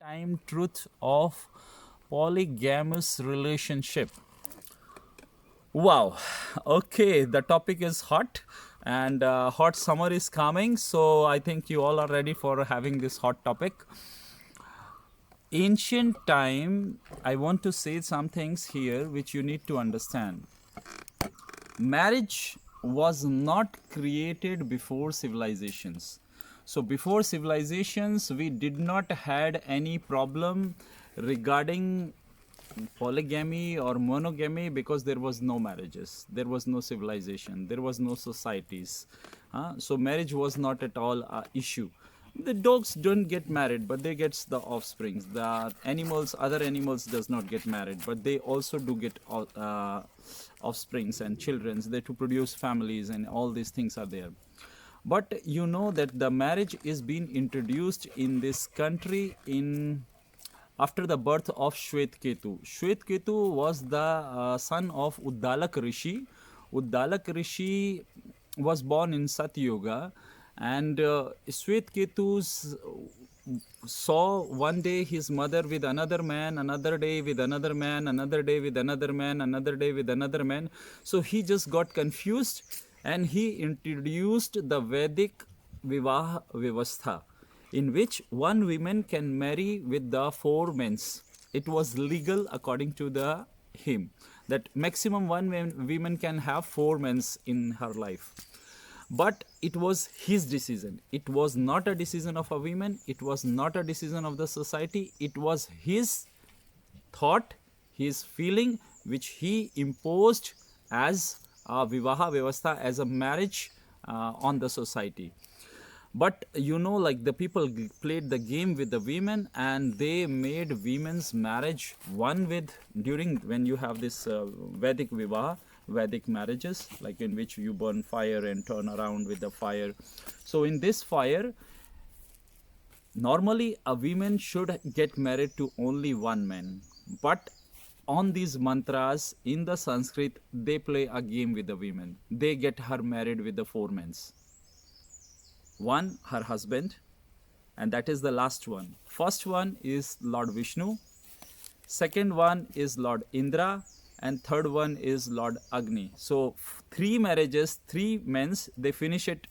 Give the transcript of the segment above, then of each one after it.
time truth of polygamous relationship. Wow. Okay, the topic is hot and hot summer is coming, so I think you all are ready for having this hot topic. Ancient time, I want to say some things here which you need to understand. Marriage was not created before civilizations. So before civilizations, we did not had any problem regarding polygamy or monogamy because there was no marriages, there was no civilization, there was no societies. So marriage was not at all a issue. The dogs don't get married, but they get the offsprings. The animals, other animals does not get married, but they also do get offsprings and children. They to produce families, and all these things are there. But you know that the marriage is being introduced in this country in after the birth of Shwetketu. Shwetketu was the son of Uddalak Rishi. Uddalak Rishi was born in Satyuga, and Shwetketu saw one day his mother with another man, another day with another man, another day with another man, another day with another man. So he just got confused and he introduced the Vedic Vivaha Vyavastha, in which one woman can marry with the four men. It was legal according to the him that maximum one woman can have four men in her life. But it was his decision. It was not a decision of a woman. It was not a decision of the society. It was his thought, his feeling, which he imposed as a vivaha vyavastha, as a marriage on the society. But you know, like the people played the game with the women, and they made women's marriage one with during when you have this Vedic vivaha, Vedic marriages, like in which you burn fire and turn around with the fire. So in this fire, normally a woman should get married to only one man. But on these mantras in the Sanskrit, they play a game with the women. They get her married with the four men. One, her husband, and that is the last one. First one is Lord Vishnu, second one is Lord Indra, and third one is Lord Agni. So three marriages, three men, they finish it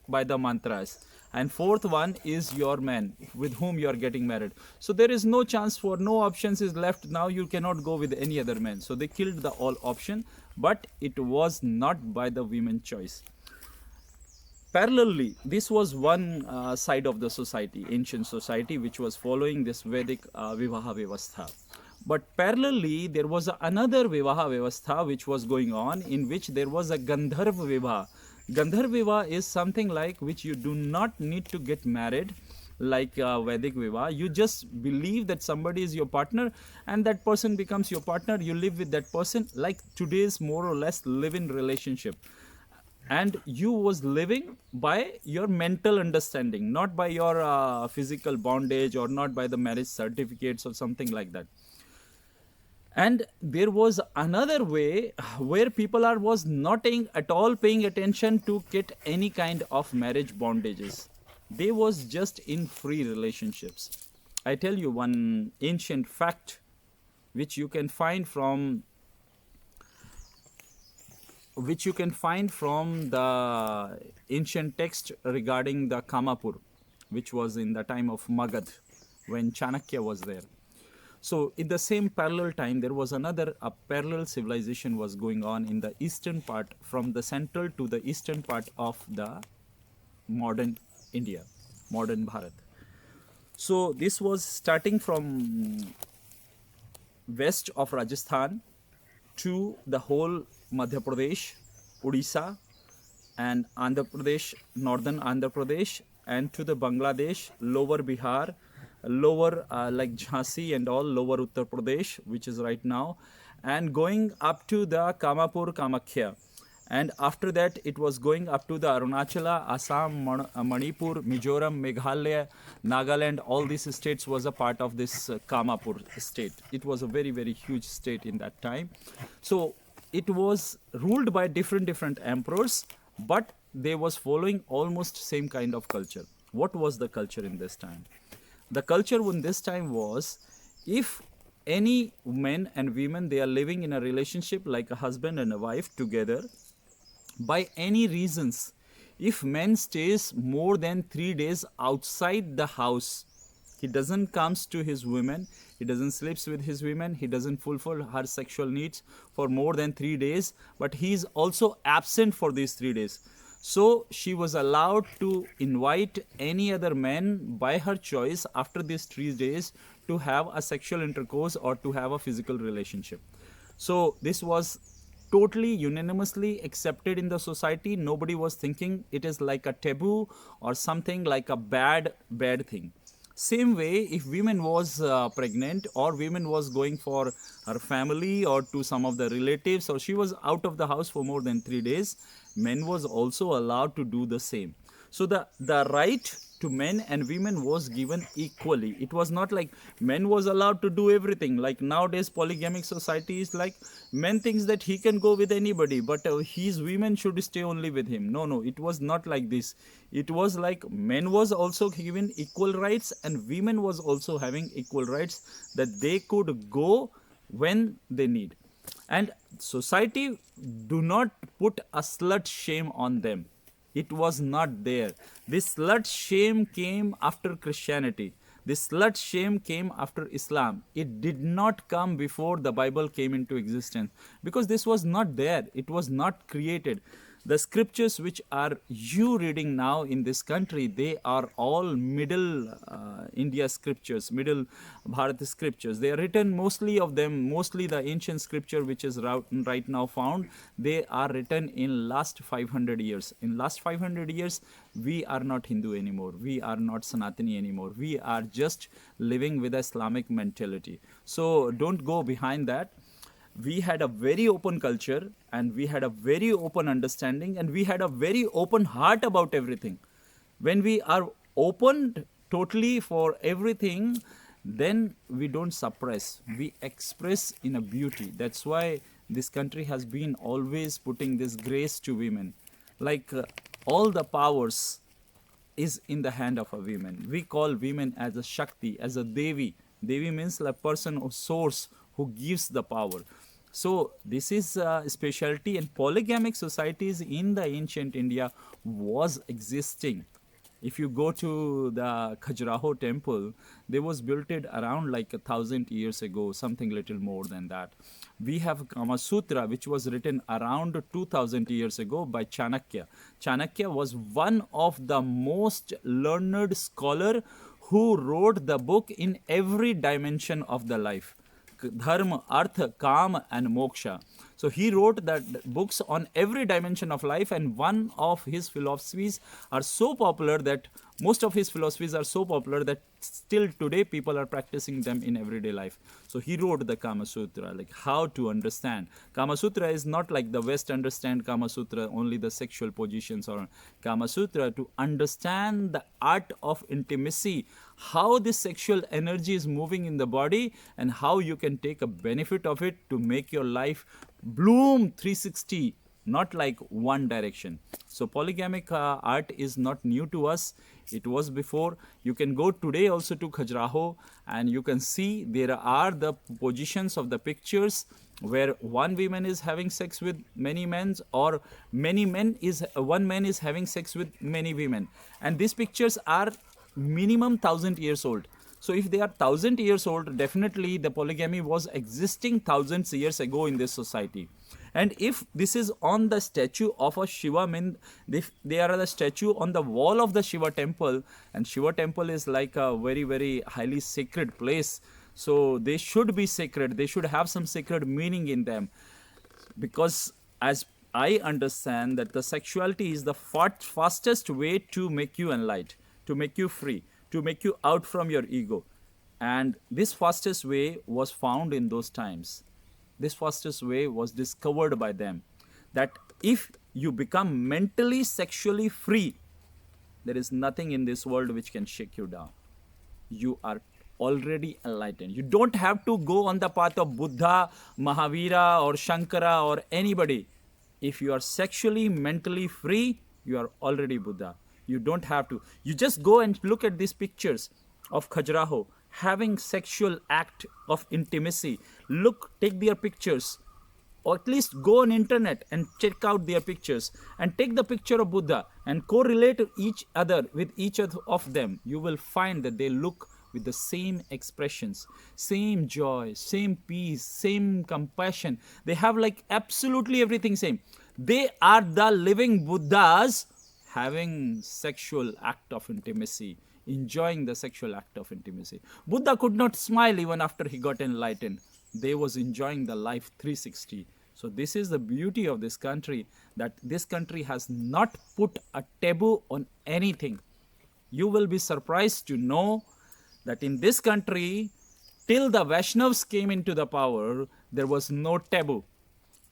by the mantras. And fourth one is your man with whom you are getting married. So there is no chance for, no options is left. Now you cannot go with any other man. So they killed the all option, but it was not by the women choice. Parallelly, this was one side of the society, ancient society, which was following this Vedic Vivaha Vyavastha. But parallelly, there was another Vivaha Vyavastha which was going on, in which there was a Gandharva Vivaha. Gandharva Vivaha is something like which you do not need to get married like Vedic Vivaha. You just believe that somebody is your partner and that person becomes your partner. You live with that person like today's more or less live-in relationship. And you was living by your mental understanding, not by your physical bondage or not by the marriage certificates or something like that. And there was another way where people was not at all paying attention to get any kind of marriage bondages. They was just in free relationships. I tell you one ancient fact which you can find from the ancient text regarding the Kamapur, which was in the time of Magad, when Chanakya was there. So in the same parallel time, there was a parallel civilization was going on in the eastern part, from the central to the eastern part of the modern India, modern Bharat. So this was starting from west of Rajasthan to the whole Madhya Pradesh, Odisha, and Andhra Pradesh, northern Andhra Pradesh, and to the Bangladesh, lower Bihar, lower like Jhansi and all, lower Uttar Pradesh, which is right now, and going up to the Kamapur, Kamakhya. And after that, it was going up to the Arunachala, Assam, Manipur, Mizoram, Meghalaya, Nagaland. All these states was a part of this Kamapur state. It was a very, very huge state in that time. So it was ruled by different emperors, but they was following almost same kind of culture. What was the culture in this time? The culture in this time was, if any men and women, they are living in a relationship like a husband and a wife together, by any reasons, if man stays more than 3 days outside the house, he doesn't comes to his women, he doesn't sleeps with his women, he doesn't fulfill her sexual needs for more than 3 days, but he is also absent for these 3 days. So she was allowed to invite any other man by her choice after these 3 days to have a sexual intercourse or to have a physical relationship. So this was totally unanimously accepted in the society. Nobody was thinking it is like a taboo or something like a bad thing. Same way, if women was pregnant, or women was going for her family or to some of the relatives, or she was out of the house for more than 3 days, men was also allowed to do the same. So the right to men and women was given equally. It was not like men was allowed to do everything. Like nowadays, polygamic society is like, men thinks that he can go with anybody, but his women should stay only with him. No, it was not like this. It was like men was also given equal rights and women was also having equal rights, that they could go when they need. And society do not put a slut shame on them. It was not there. This slut shame came after Christianity. This slut shame came after Islam. It did not come before the Bible came into existence, because this was not there. It was not created. The scriptures which are you reading now in this country, they are all middle India scriptures, middle Bharat scriptures. They are written, mostly of them, mostly the ancient scripture which is right now found, they are written in last 500 years. In last 500 years, we are not Hindu anymore. We are not Sanatani anymore. We are just living with Islamic mentality. So don't go behind that. We had a very open culture, and we had a very open understanding, and we had a very open heart about everything. When we are open totally for everything, then we don't suppress, we express in a beauty. That's why this country has been always putting this grace to women. Like all the powers is in the hand of a woman. We call women as a Shakti, as a Devi. Devi means a person or source who gives the power. So this is a specialty, and polygamic societies in the ancient India was existing. If you go to the Khajuraho temple, they was built it around like 1,000 years ago, something little more than that. We have Kama Sutra, which was written around 2,000 years ago by Chanakya. Chanakya was one of the most learned scholar who wrote the book in every dimension of the life. Dharma, Artha, Kam and Moksha. So he wrote that books on every dimension of life, and one of his philosophies are so popular that most of his philosophies are so popular that still today people are practicing them in everyday life. So he wrote the Kama Sutra, like how to understand. Kama Sutra is not like the West understand Kama Sutra, only the sexual positions, or Kama Sutra to understand the art of intimacy, how this sexual energy is moving in the body, and how you can take a benefit of it to make your life bloom 360, not like one direction. So polygamic art is not new to us. It was before. You can go today also to Khajuraho, and you can see there are the positions of the pictures where one woman is having sex with many men, or one man is having sex with many women. And these pictures are minimum 1,000 years old. So if they are 1,000 years old, definitely the polygamy was existing thousands of years ago in this society. And if this is on the statue of a Shiva, they are the statue on the wall of the Shiva temple, and Shiva temple is like a very, very highly sacred place. So they should be sacred. They should have some sacred meaning in them. Because as I understand that the sexuality is the fastest way to make you enlightened, to make you free, to make you out from your ego. And this fastest way was found in those times. This fastest way was discovered by them, that if you become mentally sexually free, there is nothing in this world which can shake you down. You are already enlightened. You don't have to go on the path of Buddha, Mahavira or Shankara or anybody. If you are sexually, mentally free, you are already Buddha. You don't have to. You just go and look at these pictures. of Khajuraho having sexual act of intimacy. Look, take their pictures, or at least go on internet and check out their pictures, and take the picture of Buddha and correlate each other with each other of them. You will find that they look with the same expressions, same joy, same peace, same compassion. They have like absolutely everything same. They are the living Buddhas having sexual act of intimacy, enjoying the sexual act of intimacy. Buddha could not smile even after he got enlightened. They was enjoying the life 360. So this is the beauty of this country, that this country has not put a taboo on anything. You will be surprised to know that in this country, till the Vaishnavas came into the power, there was no taboo.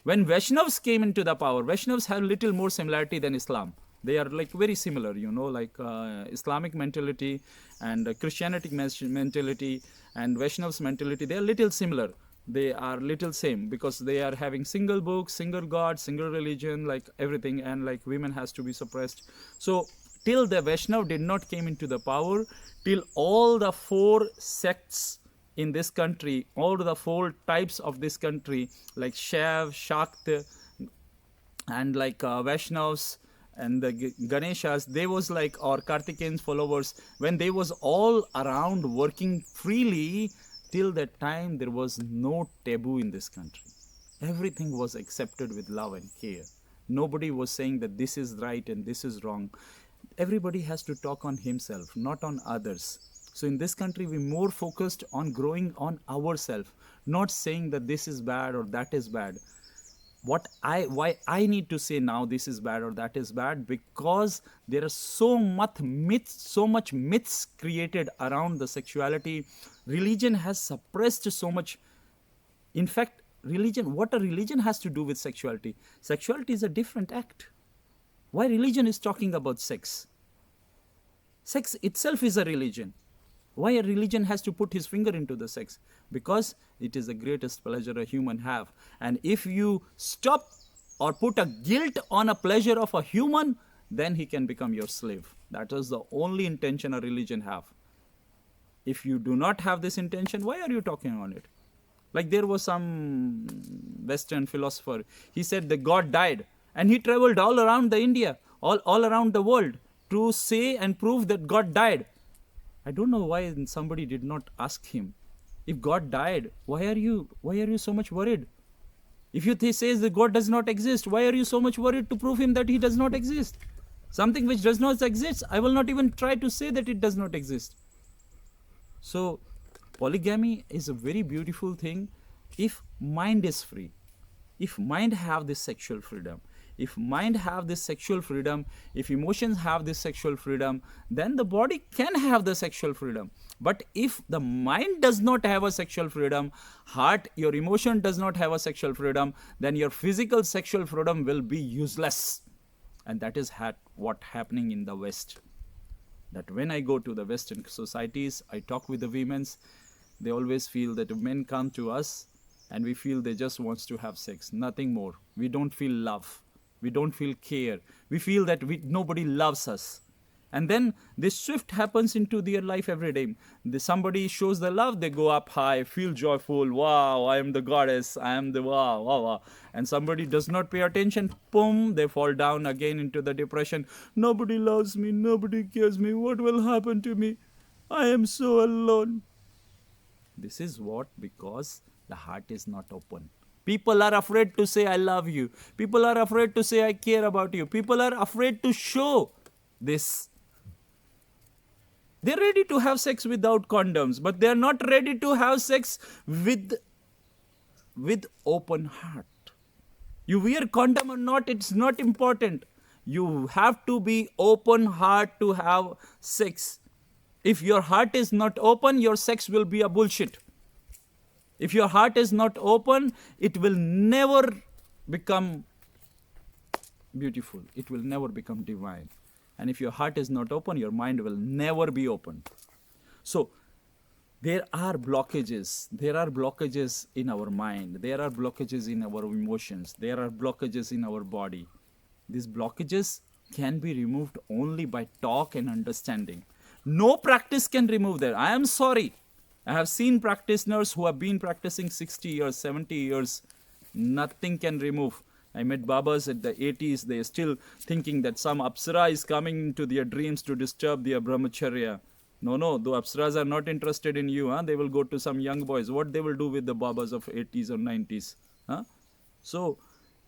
When Vaishnavas came into the power, Vaishnavas have little more similarity than Islam. They are like very similar, like Islamic mentality and Christianity mentality and Vaishnavas mentality, they are little similar. They are little same because they are having single book, single God, single religion, like everything, and like women has to be suppressed. So till the Vaishnav did not came into the power, till all the 4 sects in this country, all the 4 types of this country, like Shaiv, Shakt, and like Vaishnavas and the Ganeshas, they was like, or Kartikeyan's followers, when they was all around working freely, till that time there was no taboo in this country. Everything was accepted with love and care. Nobody was saying that this is right and this is wrong. Everybody has to talk on himself, not on others. So in this country, we more focused on growing on ourselves, not saying that this is bad or that is bad. Why I need to say now this is bad or that is bad, because there are so much myths created around the sexuality. Religion has suppressed so much. In fact, what a religion has to do with sexuality? Sexuality is a different act. Why religion is talking about sex? Sex itself is a religion. Why a religion has to put his finger into the sex? Because it is the greatest pleasure a human have. And if you stop or put a guilt on a pleasure of a human, then he can become your slave. That is the only intention a religion have. If you do not have this intention, why are you talking on it? Like there was some Western philosopher. He said that God died, and he traveled all around the India, all around the world to say and prove that God died. I don't know why somebody did not ask him, if God died, why are you so much worried? If you says that God does not exist, why are you so much worried to prove him that he does not exist? Something which does not exist, I will not even try to say that it does not exist. So polygamy is a very beautiful thing if mind is free, if mind have this sexual freedom. If mind have this sexual freedom, if emotions have this sexual freedom, then the body can have the sexual freedom. But if the mind does not have a sexual freedom, heart, your emotion does not have a sexual freedom, then your physical sexual freedom will be useless. And that is what happening in the West. That when I go to the Western societies, I talk with the women, they always feel that men come to us and we feel they just wants to have sex, nothing more. We don't feel love. We don't feel care. We feel that nobody loves us. And then this shift happens into their life every day. Somebody shows the love, they go up high, feel joyful. Wow, I am the goddess. I am the wow. And somebody does not pay attention. Boom, they fall down again into the depression. Nobody loves me. Nobody cares me. What will happen to me? I am so alone. This is what? Because the heart is not open. People are afraid to say I love you. People are afraid to say I care about you. People are afraid to show this. They're ready to have sex without condoms, but they're not ready to have sex with open heart. You wear condom or not, it's not important. You have to be open heart to have sex. If your heart is not open, your sex will be a bullshit. If your heart is not open, it will never become beautiful. It will never become divine. And if your heart is not open, your mind will never be open. So, there are blockages. There are blockages in our mind. There are blockages in our emotions. There are blockages in our body. These blockages can be removed only by talk and understanding. No practice can remove that. I am sorry. I have seen practitioners who have been practicing 60 years, 70 years. Nothing can remove. I met Babas at the 80s. They are still thinking that some Apsara is coming into their dreams to disturb their brahmacharya. No, the Apsaras are not interested in you. Huh? They will go to some young boys. What they will do with the Babas of 80s or 90s? Huh? So,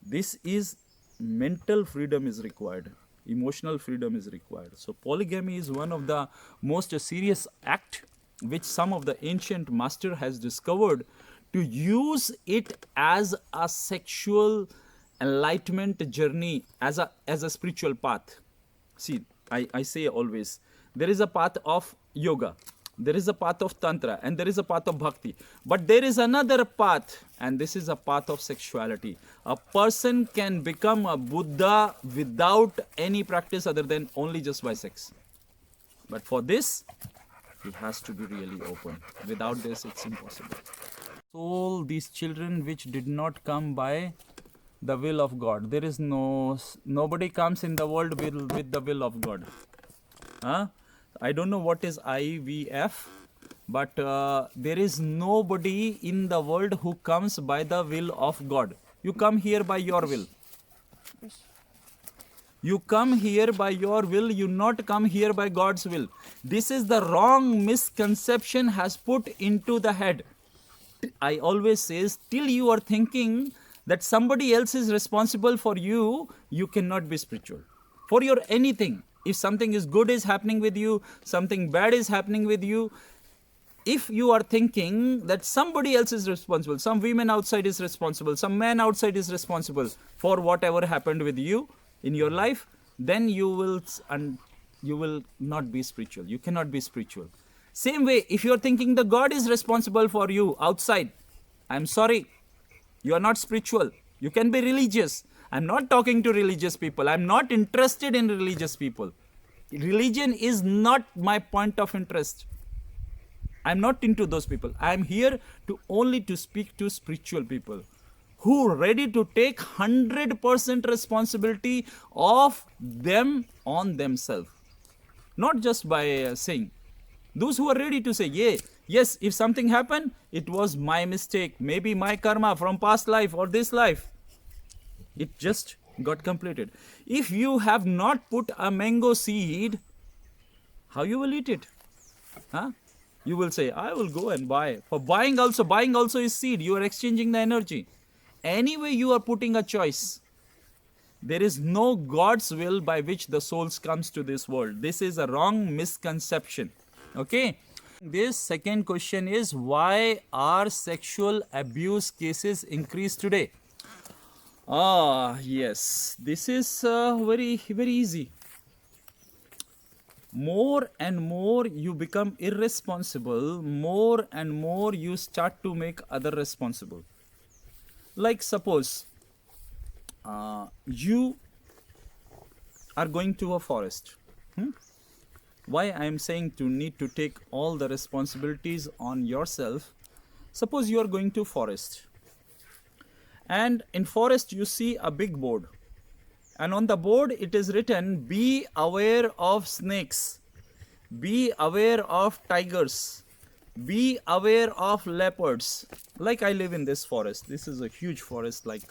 this is mental freedom is required. Emotional freedom is required. So, polygamy is one of the most serious act which some of the ancient master has discovered to use it as a sexual enlightenment journey, as a spiritual path. See, I say always, there is a path of yoga, there is a path of tantra, and there is a path of bhakti. But there is another path, and this is a path of sexuality. A person can become a Buddha without any practice other than only just by sex. But for this, he has to be really open. Without this, it's impossible. All these children which did not come by the will of God. There is nobody comes in the world with the will of God. Huh? I don't know what is IVF, but there is nobody in the world who comes by the will of God. You come here by your will. You come here by your will, you not come here by God's will. This is the wrong misconception has put into the head. I always say, till you are thinking that somebody else is responsible for you, you cannot be spiritual. For your anything. If something is good is happening with you, something bad is happening with you, if you are thinking that somebody else is responsible, some women outside is responsible, some man outside is responsible for whatever happened with you in your life, then you will not be spiritual. You cannot be spiritual. Same way, if you are thinking the God is responsible for you outside, I'm sorry, you are not spiritual. You can be religious. I'm not talking to religious people. I'm not interested in religious people. Religion is not my point of interest. I'm not into those people. I'm here only to speak to spiritual people who are ready to take 100% responsibility of them on themselves. Not just by saying. Those who are ready to say, yeah, yes, if something happened, it was my mistake, maybe my karma from past life or this life. It just got completed. If you have not put a mango seed, how you will eat it? Huh? You will say, I will go and buy. For buying also is seed. You are exchanging the energy. Anyway, you are putting a choice. There is no God's will by which the souls comes to this world. This is a wrong misconception. Okay. This second question is, why are sexual abuse cases increased today? Yes. This is very, very easy. More and more you become irresponsible, more and more you start to make other responsible. Like suppose you are going to a forest. Why I am saying to need to take all the responsibilities on yourself. Suppose you are going to forest, and in forest you see a big board, and on the board it is written, be aware of snakes, be aware of tigers, be aware of leopards. Like I live in this forest. This is a huge forest. Like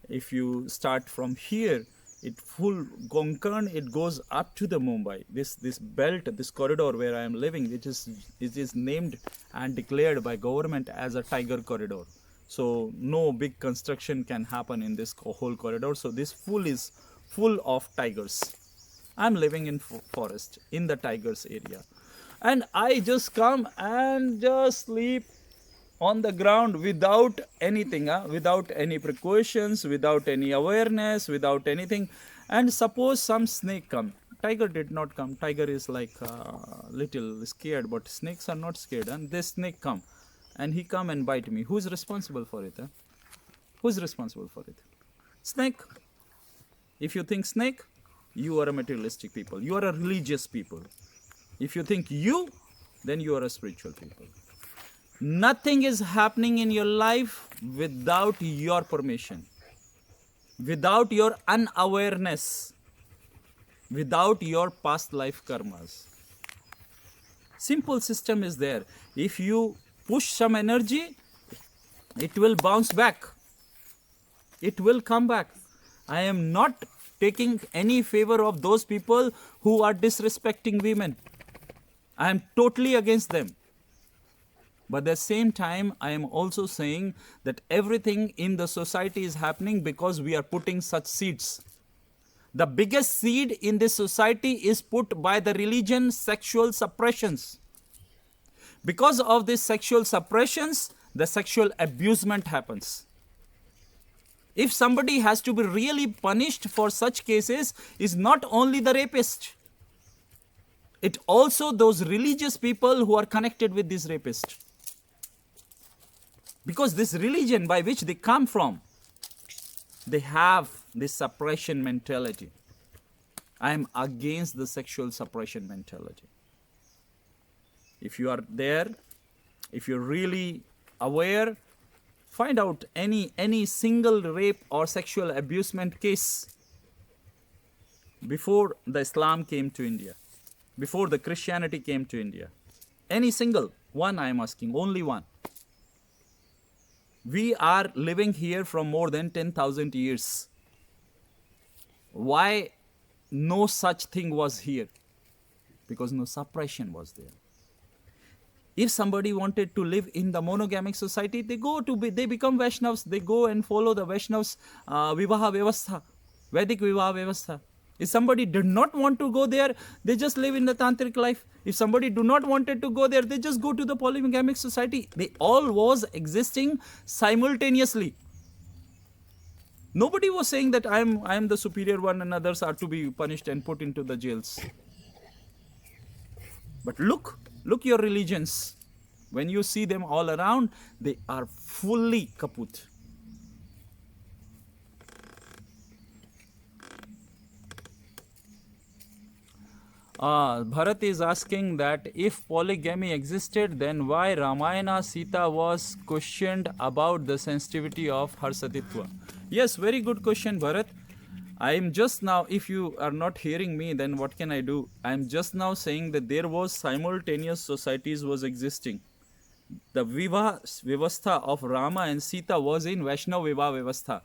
if you start from here, it full Konkan, it goes up to the Mumbai. This belt, this corridor where I am living, it is named and declared by government as a tiger corridor. So no big construction can happen in this whole corridor. So this is full of tigers. I'm living in forest in the tigers area, and I just come and just sleep on the ground without anything, without any precautions, without any awareness, without anything. And suppose some snake come. Tiger did not come. Tiger is like little scared, but snakes are not scared. And this snake come, and he come and bite me. Who's responsible for it? Who's responsible for it? Snake. If you think snake, you are a materialistic people. You are a religious people. If you think you, then you are a spiritual people. Nothing is happening in your life without your permission, without your unawareness, without your past life karmas. Simple system is there. If you push some energy, it will bounce back. It will come back. I am not taking any favor of those people who are disrespecting women. I am totally against them. But at the same time, I am also saying that everything in the society is happening because we are putting such seeds. The biggest seed in this society is put by the religion, sexual suppressions. Because of these sexual suppressions, the sexual abusement happens. If somebody has to be really punished for such cases, is not only the rapist, it also those religious people who are connected with this rapist. Because this religion by which they come from, they have this suppression mentality. I am against the sexual suppression mentality. If you are there, if you're really aware, find out any single rape or sexual abusement case before the Islam came to India, before the Christianity came to India. Any single one, I am asking, only one. We are living here from more than 10,000 years. Why no such thing was here? Because no suppression was there. If somebody wanted to live in the monogamic society, they become Vaishnavas. They go and follow the Vaishnavas' Vivaha Vyavastha, Vedic Vivaha Vyavastha. If somebody did not want to go there, they just live in the tantric life. If somebody do not wanted to go there, they just go to the polygamic society. They all was existing simultaneously. Nobody was saying that I am the superior one and others are to be punished and put into the jails. But look your religions. When you see them all around, they are fully kaput. Bharat is asking that if polygamy existed, then why Ramayana Sita was questioned about the sensitivity of her satitva? Yes, very good question, Bharat. I am just now, if you are not hearing me, then what can I do? I am just now saying that there was simultaneous societies was existing. The Vivaha Vyavastha of Rama and Sita was in Vaishnava Vivaha Vyavastha.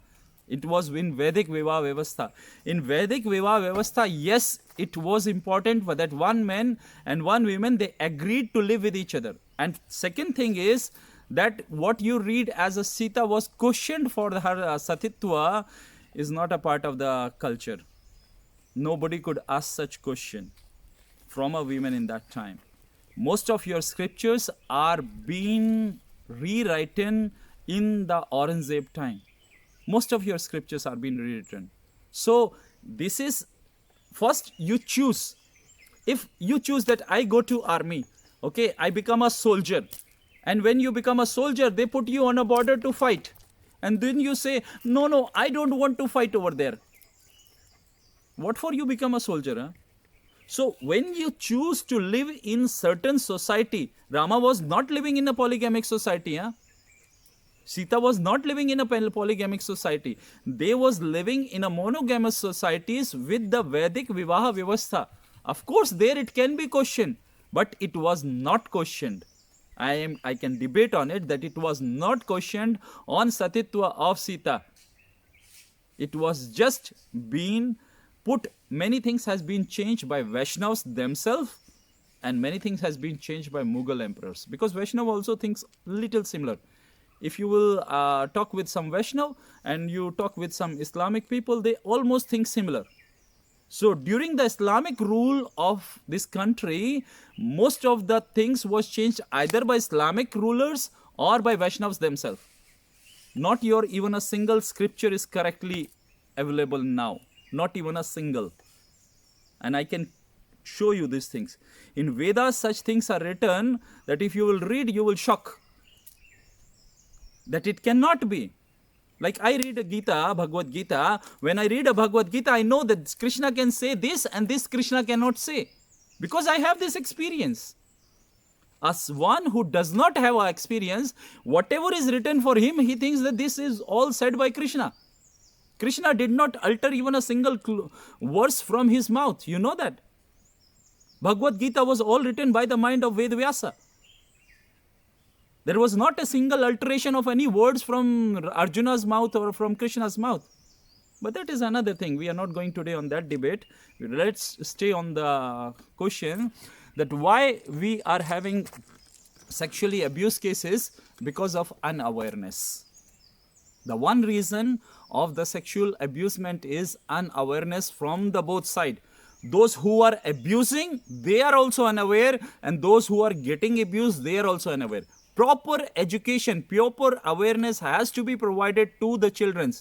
It was in Vedic Vivaha Vyavastha. In Vedic Vivaha Vyavastha, yes, it was important for that one man and one woman, they agreed to live with each other. And second thing is that what you read as a Sita was questioned for her satitva is not a part of the culture. Nobody could ask such question from a woman in that time. Most of your scriptures are being rewritten in the Aurangzeb time. Most of your scriptures are being rewritten. So this is, first you choose. If you choose that I go to army, okay, I become a soldier. And when you become a soldier, they put you on a border to fight. And then you say, no, I don't want to fight over there. What for you become a soldier? Huh? So when you choose to live in certain society, Rama was not living in a polygamic society. Huh? Sita was not living in a polygamic society. They was living in a monogamous societies with the Vedic Vivaha Vyavastha. Of course, there it can be questioned, but it was not questioned. I can debate on it that it was not questioned on Satitva of Sita. It was just been put, many things has been changed by Vaishnavas themselves and many things has been changed by Mughal emperors. Because Vaishnava also thinks little similar. If you will talk with some Vaishnav and you talk with some Islamic people, they almost think similar. So during the Islamic rule of this country, most of the things was changed either by Islamic rulers or by Vaishnavas themselves. Not even a single scripture is correctly available now. Not even a single. And I can show you these things. In Vedas, such things are written that if you will read, you will shock. That it cannot be. Like I read a Gita, Bhagavad Gita. When I read a Bhagavad Gita, I know that Krishna can say this and this Krishna cannot say. Because I have this experience. As one who does not have an experience, whatever is written for him, he thinks that this is all said by Krishna. Krishna did not alter even a single verse from his mouth. You know that. Bhagavad Gita was all written by the mind of Ved Vyasa. There was not a single alteration of any words from Arjuna's mouth or from Krishna's mouth. But that is another thing. We are not going today on that debate. Let's stay on the question that why we are having sexually abused cases because of unawareness. The one reason of the sexual abusement is unawareness from the both side. Those who are abusing, they are also unaware, and those who are getting abused, they are also unaware. Proper education, proper awareness has to be provided to the children.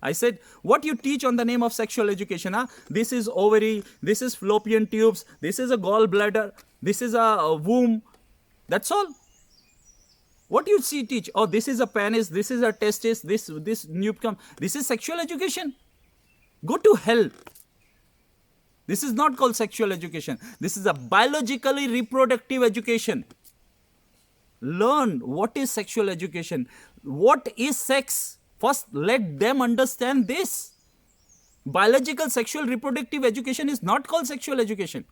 I said, what you teach on the name of sexual education, this is ovary, this is fallopian tubes, this is a gallbladder, this is a womb. That's all. What you teach? Oh, this is a penis, this is a testis, this nuptium. This is sexual education. Go to hell. This is not called sexual education. This is a biologically reproductive education. Learn what is sexual education. What is sex? First, let them understand this. Biological sexual reproductive education is not called sexual education.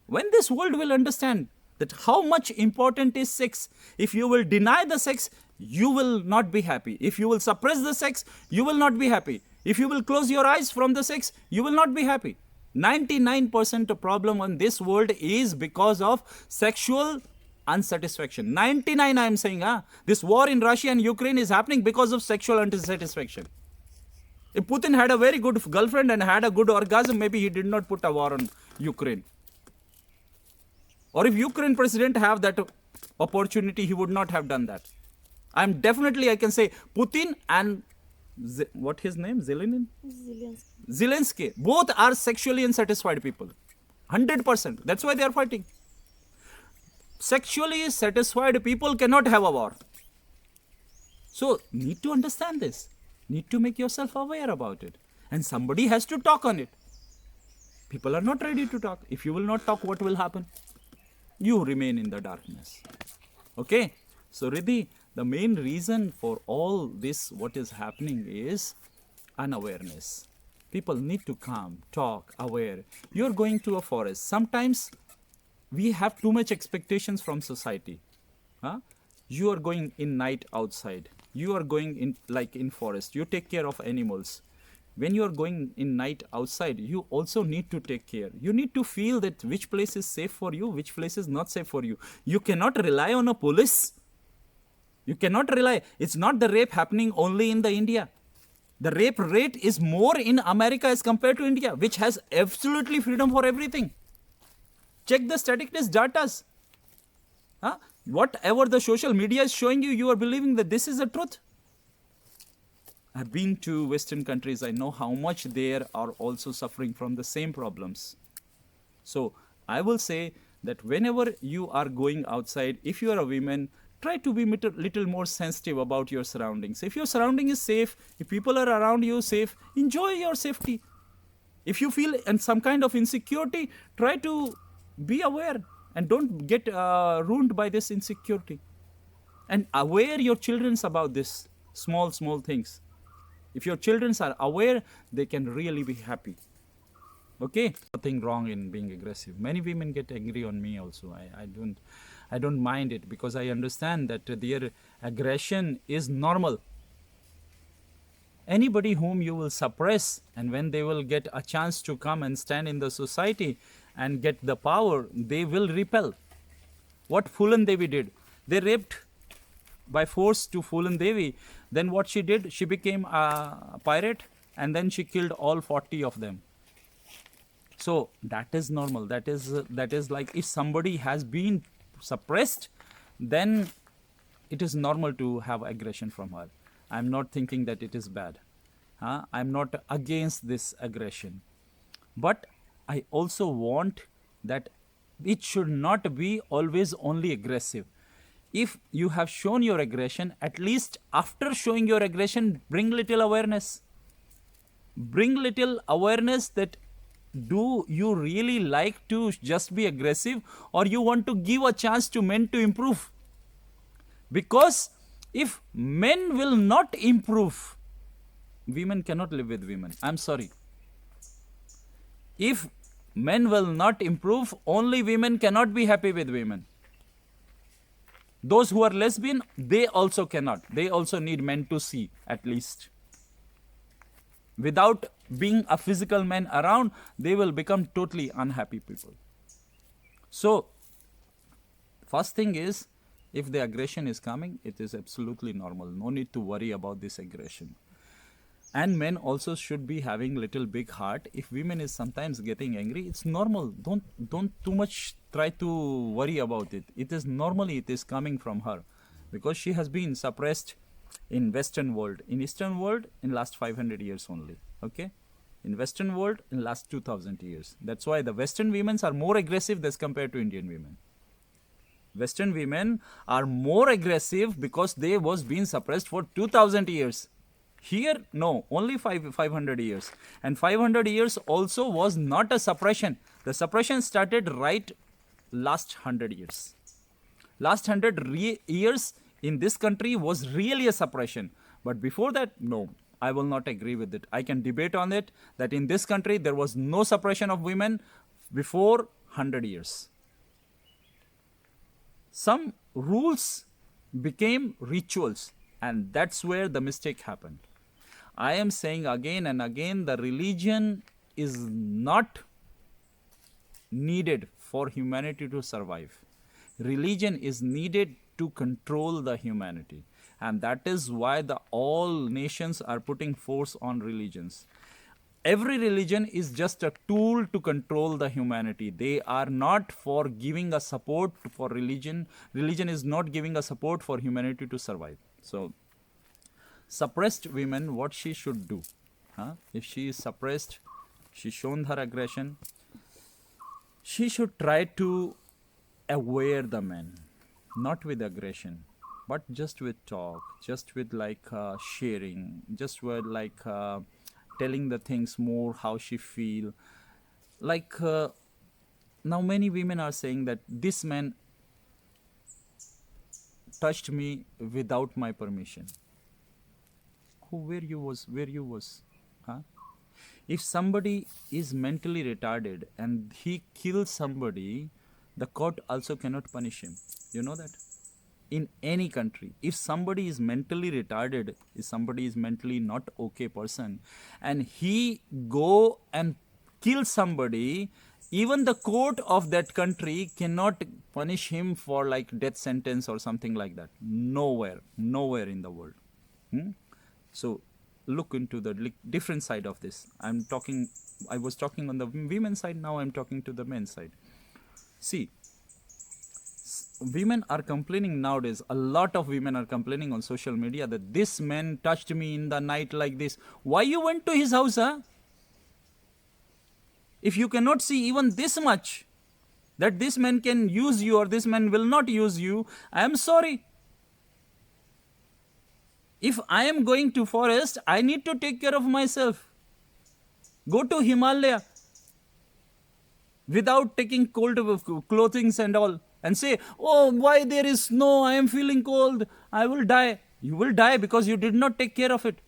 When this world will understand that how much important is sex, if you will deny the sex, you will not be happy. If you will suppress the sex, you will not be happy. If you will close your eyes from the sex, you will not be happy. 99% of problem on this world is because of sexual unsatisfaction. 99 I am saying, this war in Russia and Ukraine is happening because of sexual unsatisfaction. If Putin had a very good girlfriend and had a good orgasm, maybe he did not put a war on Ukraine. Or if Ukraine president have that opportunity, he would not have done that. I can say Putin and what his name? Zelensky. Both are sexually unsatisfied people. 100%. That's why they are fighting. Sexually satisfied people cannot have a war. So, need to understand this. Need to make yourself aware about it. And somebody has to talk on it. People are not ready to talk. If you will not talk, what will happen? You remain in the darkness. Okay? So, Riddhi, the main reason for all this, what is happening is unawareness. People need to come, talk, aware. You're going to a forest. Sometimes we have too much expectations from society. You are going in night outside. You are going in forest. You take care of animals. When you are going in night outside, you also need to take care. You need to feel that which place is safe for you, which place is not safe for you. You cannot rely on a police. You cannot rely. It's not the rape happening only in the India. The rape rate is more in America as compared to India, which has absolutely freedom for everything. Check the statistics data. Whatever the social media is showing you, you are believing that this is the truth. I've been to Western countries. I know how much they are also suffering from the same problems. So I will say that whenever you are going outside, if you are a woman, try to be little more sensitive about your surroundings. If your surrounding is safe, if people are around you safe, enjoy your safety. If you feel some kind of insecurity, try to be aware and don't get ruined by this insecurity. And aware your children about this small things. If your children are aware, they can really be happy. Okay? Nothing wrong in being aggressive. Many women get angry on me also. I don't mind it because I understand that their aggression is normal. Anybody whom you will suppress, and when they will get a chance to come and stand in the society and get the power, they will repel. What Phulan Devi did, they raped by force to Phulan Devi. Then what she did, she became a pirate and then she killed all 40 of them. So that is normal. That is like if somebody has been suppressed, then it is normal to have aggression from her. I'm not thinking that it is bad. I'm not against this aggression. But I also want that it should not be always only aggressive. If you have shown your aggression, at least after showing your aggression, bring little awareness. Bring little awareness that do you really like to just be aggressive, or you want to give a chance to men to improve? Because if men will not improve, women cannot live with women. I'm sorry. If Men will not improve. Only women cannot be happy with women. Those who are lesbian, they also cannot. They also need men to see, at least. Without being a physical man around, they will become totally unhappy people. So, first thing is, if the aggression is coming, it is absolutely normal. No need to worry about this aggression. And men also should be having little big heart. If women is sometimes getting angry, it's normal. Don't too much try to worry about it. It is normally, it is coming from her, because she has been suppressed in Western world. In Eastern world, in last 500 years only. Okay, in Western world, in last 2000 years. That's why the Western women are more aggressive as compared to Indian women. Western women are more aggressive because they was being suppressed for 2000 years. Here, no, only 500 years. And 500 years also was not a suppression. The suppression started right last 100 years. Last 100 years in this country was really a suppression. But before that, no, I will not agree with it. I can debate on it that in this country there was no suppression of women before 100 years. Some rules became rituals, and that's where the mistake happened. I am saying again and again, the religion is not needed for humanity to survive. Religion is needed to control the humanity, and that is why all nations are putting force on religions. Every religion is just a tool to control the humanity. They are not for giving a support for religion. Religion is not giving a support for humanity to survive. So, suppressed women, what she should do? If she is suppressed, she's shown her aggression, she should try to aware the men, not with aggression, but just with talk, just with sharing, just with telling the things more how she feel. Now many women are saying that this man touched me without my permission. Where you was? If somebody is mentally retarded and he kills somebody, the court also cannot punish him. You know that? In any country, if somebody is mentally retarded, if somebody is mentally not okay person, and he go and kill somebody, even the court of that country cannot punish him for death sentence or something like that. Nowhere in the world. So look into the different side of this. I was talking on the women's side, now I'm talking to the men's side. See, women are complaining nowadays, a lot of women are complaining on social media that this man touched me in the night like this. Why you went to his house, If you cannot see even this much, that this man can use you or this man will not use you, I am sorry. If I am going to forest, I need to take care of myself. Go to Himalaya without taking cold clothing and all, and say, oh, why there is snow, I am feeling cold, I will die. You will die because you did not take care of it.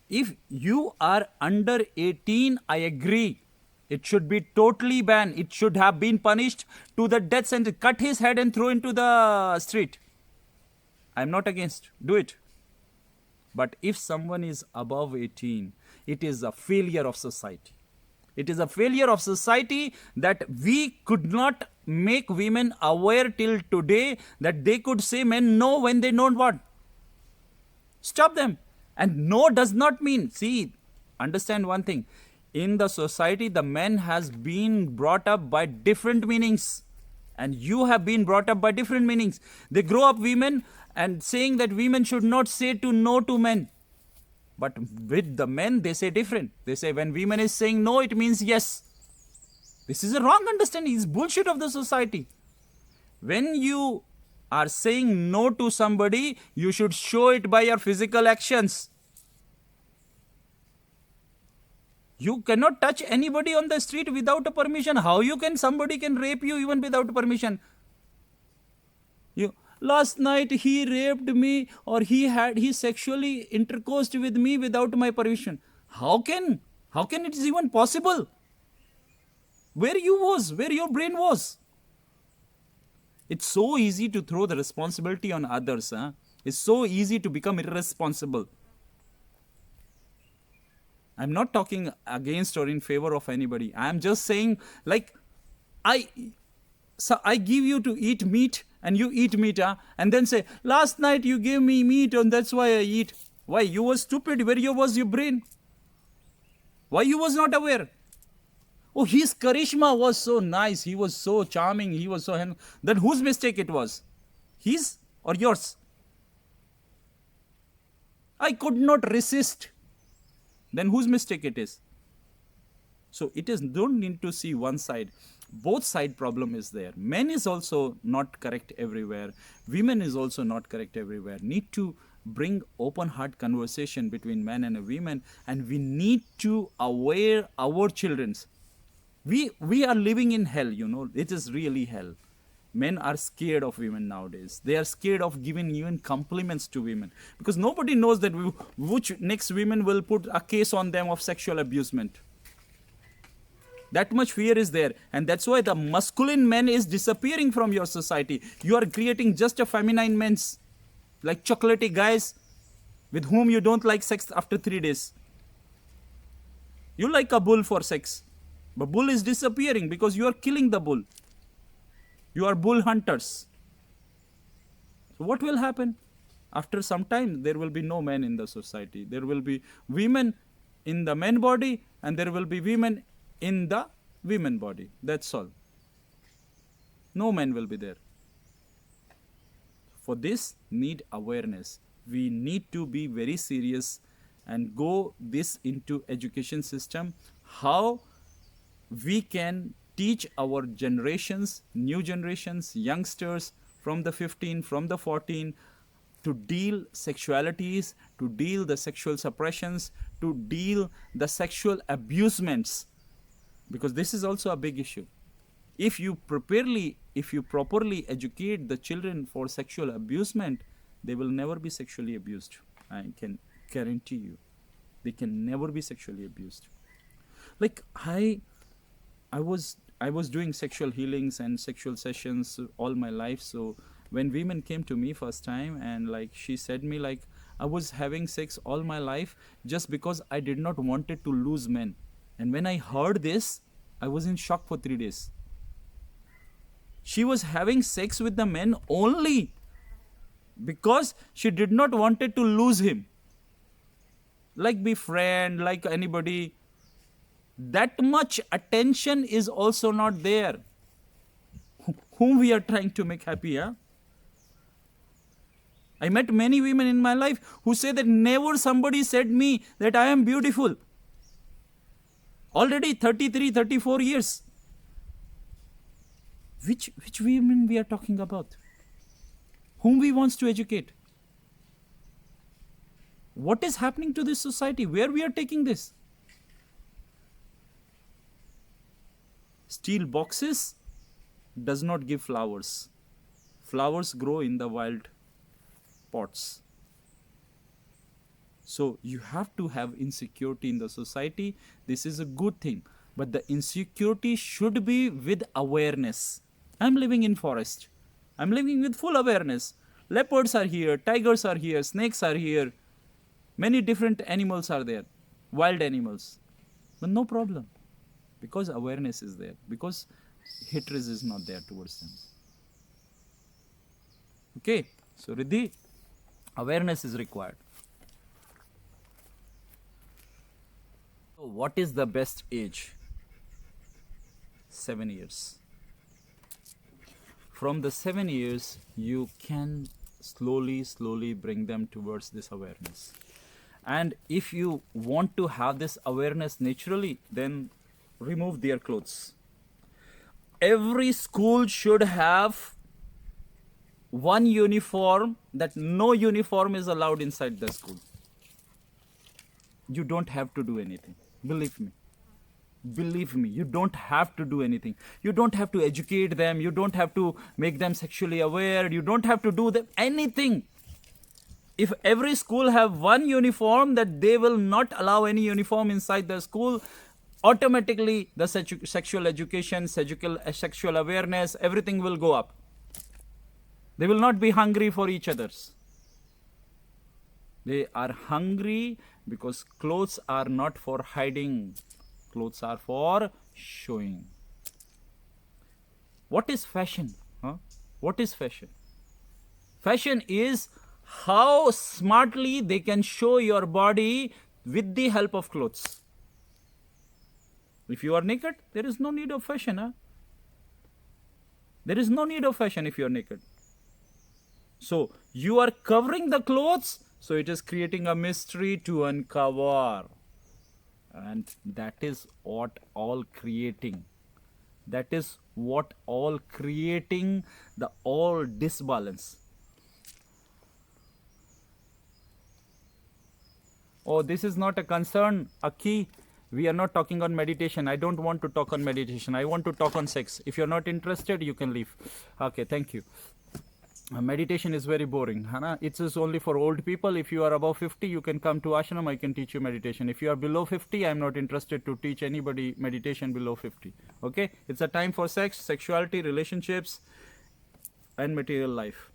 If you are under 18, I agree. It should be totally banned. It should have been punished to the death sentence. Cut his head and throw into the street. I am not against. Do it. But if someone is above 18, it is a failure of society. It is a failure of society that we could not make women aware till today that they could say men no when they don't want. Stop them. And no does not mean, see, understand one thing. In the society, the man has been brought up by different meanings. And you have been brought up by different meanings. They grow up women and saying that women should not say to no to men. But with the men, they say different. They say when women is saying no, it means yes. This is a wrong understanding. It's bullshit of the society. When you are saying no to somebody, you should show it by your physical actions. You cannot touch anybody on the street without a permission. How somebody can rape you even without permission? Last night he raped me, or he sexually intercoursed with me without my permission. How can it is even possible? where your brain was. It's so easy to throw the responsibility on others. Huh? It's so easy to become irresponsible. I'm not talking against or in favor of anybody. I'm just saying, like, I give you to eat meat and you eat meat, and then say, last night you gave me meat and that's why I eat. Why? You were stupid. Where was your brain? Why you was not aware? Oh, his charisma was so nice. He was so charming. He was so handsome. Then whose mistake it was? His or yours? I could not resist. Then whose mistake it is? So it is, don't need to see one side. Both side problem is there. Men is also not correct everywhere. Women is also not correct everywhere. Need to bring open heart conversation between men and women, and we need to aware our children's. We are living in hell, it is really hell. Men are scared of women nowadays. They are scared of giving even compliments to women because nobody knows that which next women will put a case on them of sexual abusement. That much fear is there, and that's why the masculine man is disappearing from your society. You are creating just a feminine men's, like chocolatey guys with whom you don't like sex after 3 days. You like a bull for sex, but bull is disappearing because you are killing the bull. You are bull hunters. So what will happen? After some time, there will be no men in the society. There will be women in the men body, and there will be women in the women body. That's all. No men will be there. For this, need awareness. We need to be very serious and go this into education system. How we can teach our generations, new generations, youngsters from the 15, from the 14, to deal sexualities, to deal the sexual suppressions, to deal the sexual abusements. Because this is also a big issue. If you properly educate the children for sexual abusement, they will never be sexually abused. I can guarantee you. They can never be sexually abused. Like I was doing sexual healings and sexual sessions all my life. So when women came to me first time and like she said me like I was having sex all my life just because I did not wanted to lose men. And when I heard this, I was in shock for 3 days. She was having sex with the men only because she did not wanted to lose him. Like be friend, like anybody. That much attention is also not there. Whom we are trying to make happy, huh? I met many women in my life who say that never somebody said me that I am beautiful. Already 33, 34 years. Which women we are talking about? Whom we want to educate? What is happening to this society? Where we are taking this? Steel boxes does not give flowers. Flowers grow in the wild pots. So you have to have insecurity in the society. This is a good thing. But the insecurity should be with awareness. I'm living in forest. I'm living with full awareness. Leopards are here, tigers are here, snakes are here. Many different animals are there, wild animals. But no problem. Because awareness is there. Because hatred is not there towards them. Okay. So Riddhi, awareness is required. So what is the best age? 7 years. From the 7 years, you can slowly bring them towards this awareness. And if you want to have this awareness naturally, then remove their clothes. Every school should have one uniform, that no uniform is allowed inside the school. You don't have to do anything. Believe me. Believe me, you don't have to do anything. You don't have to educate them. You don't have to make them sexually aware. You don't have to do them anything. If every school have one uniform, that they will not allow any uniform inside the school, automatically the sexual education, sexual awareness, everything will go up. They will not be hungry for each other's. They are hungry because clothes are not for hiding. Clothes are for showing. What is fashion? What is fashion? Fashion is how smartly they can show your body with the help of clothes. If you are naked, there is no need of fashion. There is no need of fashion if you are naked. So you are covering the clothes, so it is creating a mystery to uncover. And that is what all creating. That is what all creating the all disbalance. Oh, this is not a concern, a key. We are not talking on meditation. I don't want to talk on meditation. I want to talk on sex. If you're not interested, you can leave. Okay, thank you. Meditation is very boring. It is only for old people. If you are above 50, you can come to ashram. I can teach you meditation. If you are below 50, I'm not interested to teach anybody meditation below 50. Okay? It's a time for sex, sexuality, relationships, and material life.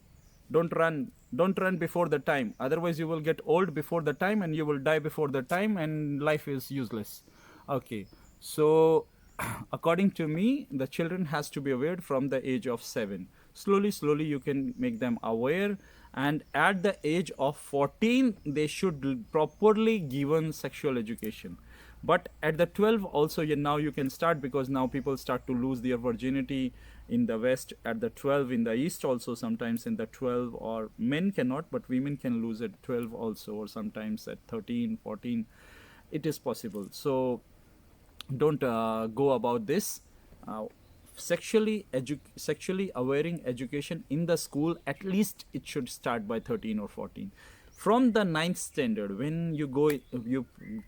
Don't run before the time. Otherwise, you will get old before the time and you will die before the time and life is useless. Okay. So, according to me, the children has to be aware from the age of 7. Slowly you can make them aware, and at the age of 14 they should properly given sexual education. But at the 12 also, now you can start, because now people start to lose their virginity in the West at the 12, in the East also sometimes in the 12, or men cannot, but women can lose at 12 also, or sometimes at 13, 14. It is possible. So don't go about this. Sexually awareing education in the school, at least it should start by 13 or 14. From the 9th standard, when you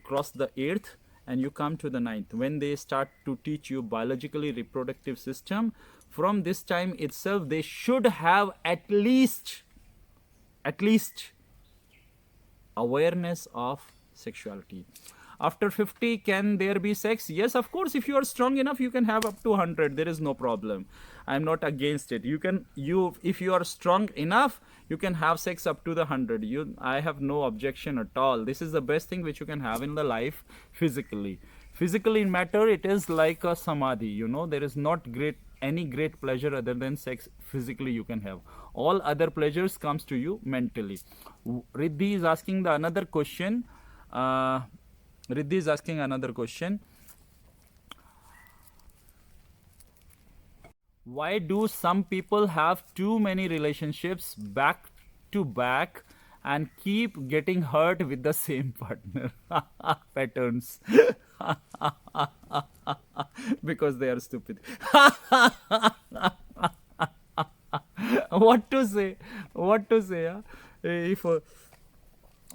cross the 8th and you come to the 9th, when they start to teach you biologically reproductive system, from this time itself they should have at least awareness of sexuality. After 50, can there be sex? Yes, of course. If you are strong enough, you can have up to 100. There is no problem. I am not against it. If you are strong enough, you can have sex up to the 100. I have no objection at all. This is the best thing which you can have in the life physically. Physically in matter, it is like a samadhi. There is not any great pleasure other than sex physically you can have. All other pleasures comes to you mentally. Riddhi is asking another question. Riddhi is asking another question. Why do some people have too many relationships back to back and keep getting hurt with the same partner? Patterns. Because they are stupid. What to say?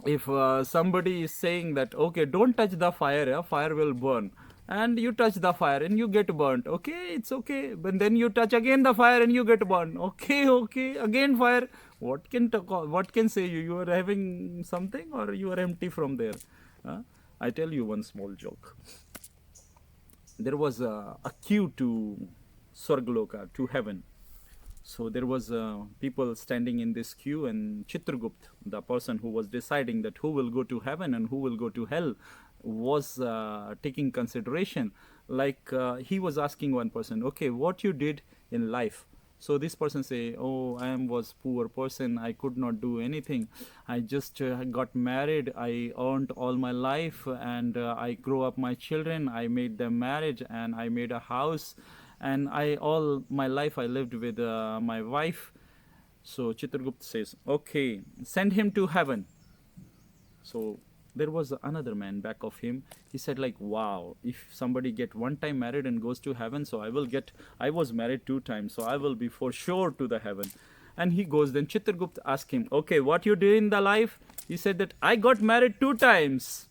If somebody is saying that, okay, don't touch the fire, fire will burn, and you touch the fire and you get burnt, okay, it's okay, but then you touch again the fire and you get burnt, okay, again fire. What can say you are having something, or you are empty from there? I tell you one small joke. There was a queue to Swargaloka, to heaven. So there was people standing in this queue, and Chitragupta, the person who was deciding that who will go to heaven and who will go to hell, was taking consideration. Like he was asking one person, okay, what you did in life? So this person say, oh, I was poor person. I could not do anything. I just got married. I earned all my life, and I grew up my children. I made them marriage, and I made a house. And all my life I lived with my wife. So Chitragupta says, okay, send him to heaven. So there was another man back of him. He said like, wow, if somebody get one time married and goes to heaven, so I was married 2 times, so I will be for sure to the heaven. And he goes, then Chitragupta asked him, okay, what you did in the life? He said that I got married 2 times.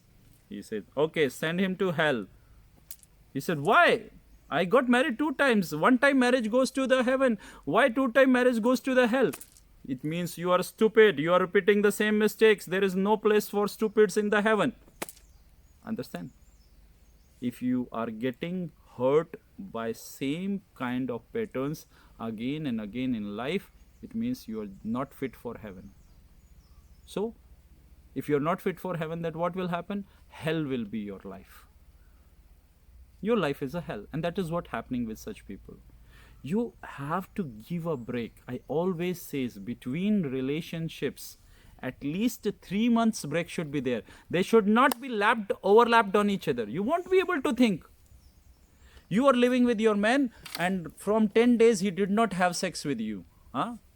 He said, okay, send him to hell. He said, why? I got married 2 times. 1 time marriage goes to the heaven. Why 2 time marriage goes to the hell? It means you are stupid. You are repeating the same mistakes. There is no place for stupids in the heaven. Understand? If you are getting hurt by same kind of patterns again and again in life, it means you are not fit for heaven. So, if you are not fit for heaven, then what will happen? Hell will be your life. Your life is a hell, and that is what happening with such people. You have to give a break. I always says, between relationships, at least 3 months break should be there. They should not be overlapped on each other. You won't be able to think. You are living with your man, and from 10 days he did not have sex with you.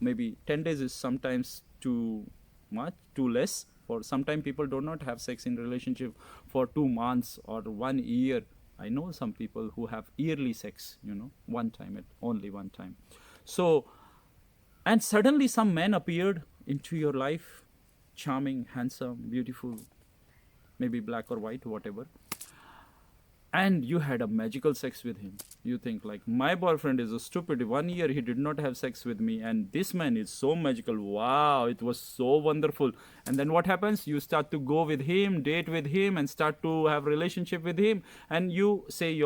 Maybe 10 days is sometimes too much, too less. For sometimes people do not have sex in relationship for 2 months or 1 year. I know some people who have yearly sex, only one time. So, and suddenly some man appeared into your life, charming, handsome, beautiful, maybe black or white, whatever. And you had a magical sex with him. You think like, my boyfriend is a stupid. 1 year he did not have sex with me, and this man is so magical. Wow, it was so wonderful. And then what happens? You start to go with him, date with him, and start to have relationship with him. And you say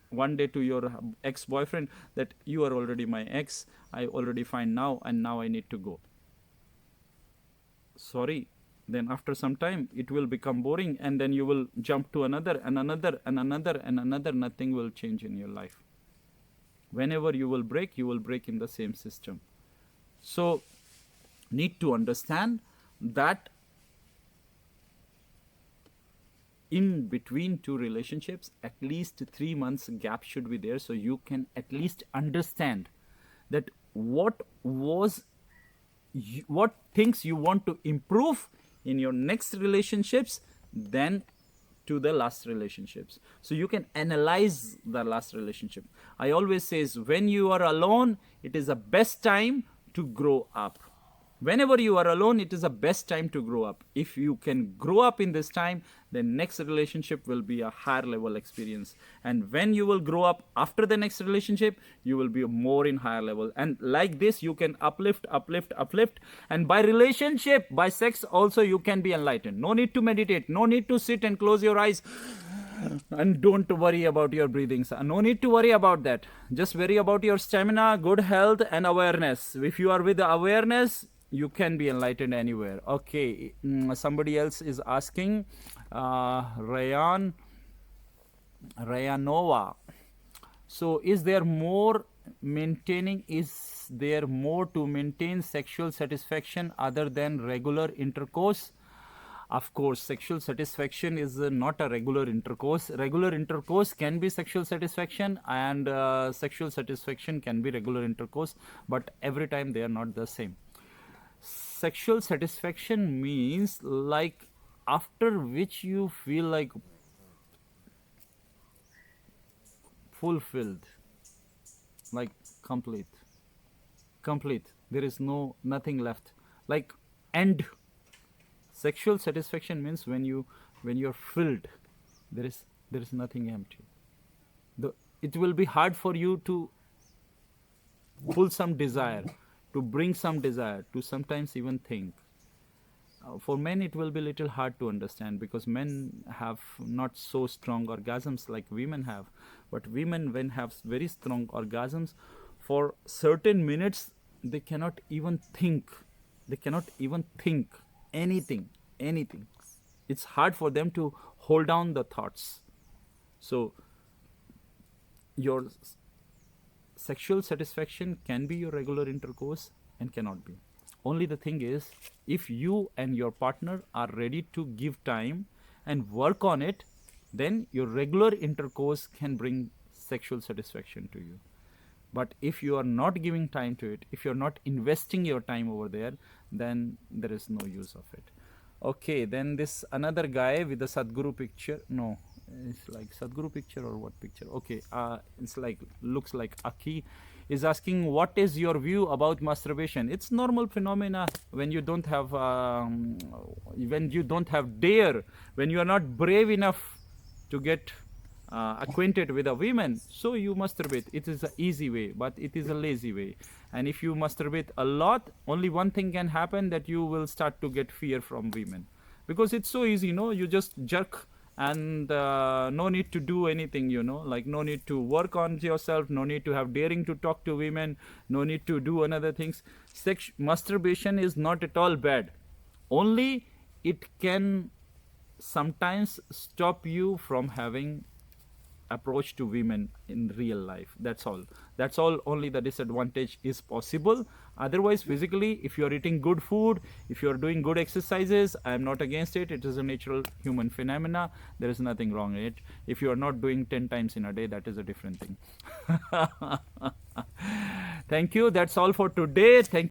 one day to your ex-boyfriend that you are already my ex. I already find now, and now I need to go. Sorry. Then after some time it will become boring, and then you will jump to another and another and another and another. Nothing will change in your life. Whenever you will break in the same system. So need to understand that in between two relationships, at least 3 months gap should be there, so you can at least understand that what things you want to improve in your next relationships than to the last relationships. So you can analyze the last relationship. I always say, when you are alone, it is the best time to grow up. Whenever you are alone, it is the best time to grow up. If you can grow up in this time, then next relationship will be a higher level experience. And when you will grow up after the next relationship, you will be more in higher level. And like this, you can uplift. And by relationship, by sex also, you can be enlightened. No need to meditate. No need to sit and close your eyes. And don't worry about your breathings. No need to worry about that. Just worry about your stamina, good health, and awareness. If you are with the awareness, you can be enlightened anywhere. Okay, somebody else is asking, Rayanova. So, is there more to maintain sexual satisfaction other than regular intercourse? Of course, sexual satisfaction is not a regular intercourse. Regular intercourse can be sexual satisfaction, and sexual satisfaction can be regular intercourse, but every time they are not the same. Sexual satisfaction means like after which you feel like fulfilled, like complete. There is nothing left. Like end. Sexual satisfaction means when you're filled, there is nothing empty. It will be hard for you to pull some desire, to bring some desire, to sometimes even think. For men, it will be little hard to understand because men have not so strong orgasms like women have. But women, when have very strong orgasms, for certain minutes, they cannot even think. They cannot even think anything. It's hard for them to hold down the thoughts. So, your sexual satisfaction can be your regular intercourse and cannot be. Only the thing is, if you and your partner are ready to give time and work on it, then your regular intercourse can bring sexual satisfaction to you. But if you are not giving time to it, if you're not investing your time over there, then there is no use of it. Okay, then this another guy with the Sadhguru picture. No, it's like Sadhguru picture or what picture? Okay, it's like, looks like Aki is asking, what is your view about masturbation? It's normal phenomena when you don't have dare, when you are not brave enough to get acquainted with a woman, so you masturbate. It is an easy way, but it is a lazy way. And if you masturbate a lot, only one thing can happen, that you will start to get fear from women, because it's so easy, you just jerk and no need to do anything, like no need to work on yourself, no need to have daring to talk to women, no need to do another things. Masturbation is not at all bad, only it can sometimes stop you from having approach to women in real life. That's all only the disadvantage is possible. Otherwise, physically, if you are eating good food, if you are doing good exercises, I am not against it. It is a natural human phenomena. There is nothing wrong in it. If you are not doing 10 times in a day, that is a different thing. Thank you. That's all for today. Thank